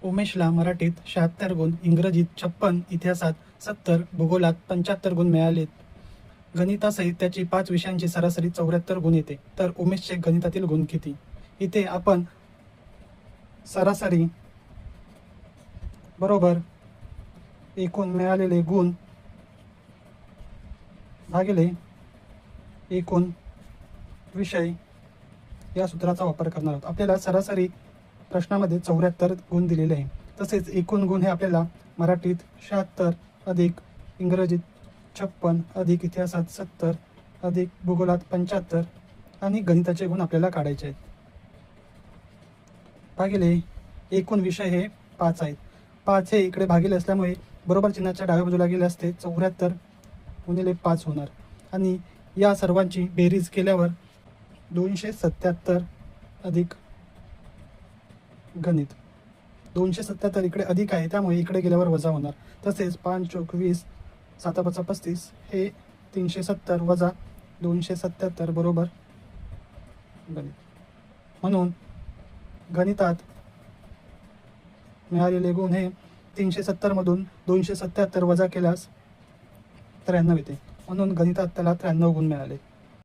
उमेशला मराठीत 76 गुण, इंग्रजीत 56, इतिहासात 70, भूगोलात 75 गुण मिळालेत. गणितासहित त्याची 5 विषयांची सरासरी 74 गुण येते. तर उमेशचे गणितातील गुण किती? इथे आपण सरासरी बरोबर एकूण मिळालेले गुण भागिले एकूण विषय या सूत्राचा वापर करणार आहोत. आपल्याला सरासरी प्रश्नामध्ये 74 गुण दिलेले आहे. तसेच एकूण गुण हे आपल्याला मराठीत 76 अधिक इंग्रजीत 56 अधिक इतिहासात 70 अधिक भूगोलात 75 आणि गणिताचे गुण आपल्याला काढायचे आहेत. भागिले एकूण विषय हे 5 आहेत. 5 हे इकडे भागिले असल्यामुळे बरोबर चिन्हाच्या डाव्या बाजूला गेले असते 74 गुणिले 5 होणार आणि या सर्वांची बेरीज केल्यावर 277 अधिक गणित. 277 इकडे अधिक आहे त्यामुळे इकडे गेल्यावर वजा होणार. तसेच 5 चौक 20 7 5 35 हे 370 वजा 277 बरोबर गणित. म्हणून गणितात मिळालेले गुण हे 370 मधून 277 वजा केल्यास 93 येते. म्हणून गणितात त्याला 93 गुण मिळाले.